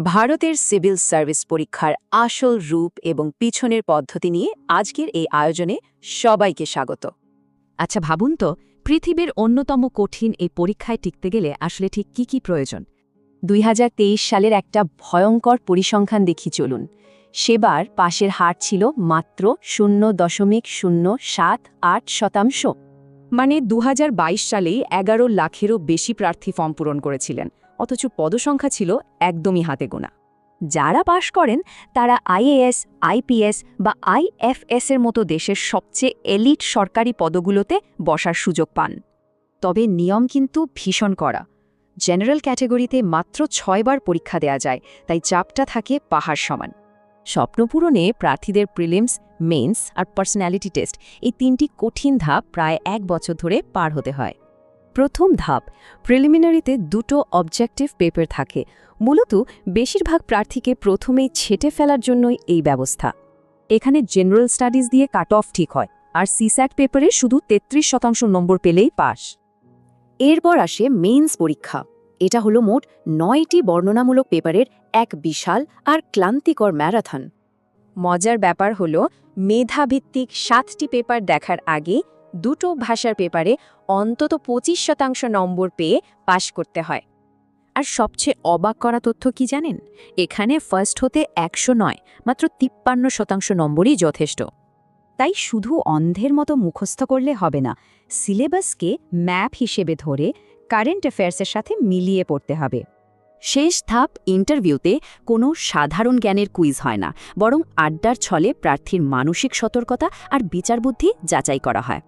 ভারতের civil service পরীক্ষার আসল রূপ এবং পিছনের পদ্ধতি নিয়ে আজকের এই আয়োজনে সবাইকে স্বাগত। আচ্ছা ভাবুন তো, পৃথিবীর অন্যতম কঠিন এই পরীক্ষায় টিকতে গেলে আসলে ঠিক কি প্রয়োজন? 2023 সালের একটা ভয়ঙ্কর পরিসংখ্যান দেখি চলুন। সেবার পাশের হার ছিল মাত্র 0.078%। মানে 2022 সালেই 11 লাখেরও বেশি প্রার্থী ফর্ম পূরণ করেছিলেন, অথচ পদসংখ্যা ছিল একদমই হাতে গোনা। যারা পাশ করেন তারা আইএএস, আইপিএস বা আইএফএস এর মতো দেশের সবচেয়ে এলিট সরকারি পদগুলোতে বসার সুযোগ পান। তবে নিয়ম কিন্তু ভীষণ কড়া। জেনারেল ক্যাটেগরিতে মাত্র 6 বার পরীক্ষা দেয়া যায়, তাই চাপটা থাকে পাহাড় সমান। স্বপ্নপূরণে প্রার্থীদের প্রিলিমস, মেইনস আর পার্সোনালিটি টেস্ট, এই 3টি কঠিন ধাপ প্রায় 1 বছর ধরে পার হতে হয়। প্রথম ধাপ, প্রিলিমিনারিতে 2টো অবজেক্টিভ পেপার থাকে। মূলত বেশিরভাগ প্রার্থীকে প্রথমেই ছেটে ফেলার জন্যই এই ব্যবস্থা। এখানে জেনারেল স্টাডিজ দিয়ে কাট অফ ঠিক হয়, আর সিস্যাট পেপারে শুধু 33% নম্বর পেলেই পাস। এরপর আসে মেইনস পরীক্ষা। এটা হলো মোট 9টি বর্ণনামূলক পেপারের এক বিশাল আর ক্লান্তিকর ম্যারাথন। মজার ব্যাপার হলো মেধাভিত্তিক 7টি পেপার দেখার আগে 2টো ভাষার পেপারে অন্তত 25% নম্বর পেয়ে পাশ করতে হয়। আর সবচেয়ে অবাক করা তথ্য কি জানেন? এখানে ফার্স্ট হতে 100 নয়, মাত্র 53% নম্বরই যথেষ্ট। তাই শুধু অন্ধের মতো মুখস্থ করলে হবে না, সিলেবাসকে ম্যাপ হিসেবে ধরে কারেন্ট অ্যাফেয়ার্সের সাথে মিলিয়ে পড়তে হবে। শেষ ধাপ, ইন্টারভিউতে কোনো সাধারণ জ্ঞানের কুইজ হয় না, বরং আড্ডার ছলে প্রার্থীর মানসিক সতর্কতা আর বিচারবুদ্ধি যাচাই করা হয়।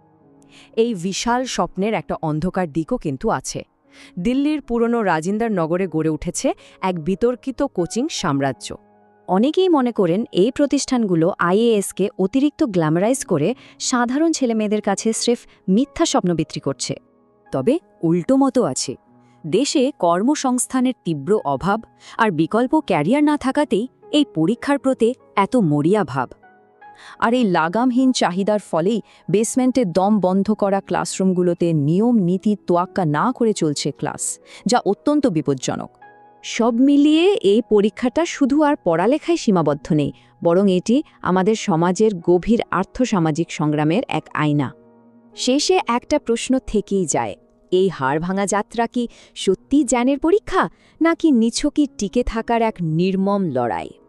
এই বিশাল স্বপ্নের একটা অন্ধকার দিকও কিন্তু আছে। দিল্লির পুরনো রাজিন্দার নগরে গড়ে উঠেছে এক বিতর্কিত কোচিং সাম্রাজ্য। অনেকেই মনে করেন এই প্রতিষ্ঠানগুলো আইএএসকে অতিরিক্ত গ্ল্যামারাইজ করে সাধারণ ছেলেমেয়েদের কাছে স্রেফ মিথ্যা স্বপ্ন বিক্রি করছে। তবে উল্টো মতো আছে। দেশে কর্মসংস্থানের তীব্র অভাব আর বিকল্প ক্যারিয়ার না থাকাতেই এই পরীক্ষার প্রতি এত মরিয়া ভাব। আর এই লাগামহীন চাহিদার ফলেই বেসমেন্টে দম বন্ধ করা ক্লাসরুমগুলোতে নিয়ম নীতি তোয়াক্কা না করে চলছে ক্লাস, যা অত্যন্ত বিপজ্জনক। সব মিলিয়ে এই পরীক্ষাটা শুধু আর পড়ালেখায় সীমাবদ্ধ নেই, বরং এটি আমাদের সমাজের গভীর আর্থসামাজিক সংগ্রামের এক আয়না। শেষে একটা প্রশ্ন থেকেই যায়, এই হাড়ভাঙা যাত্রা কি সত্যি জ্ঞানের পরীক্ষা, নাকি নিছকই টিকে থাকার এক নির্মম লড়াই?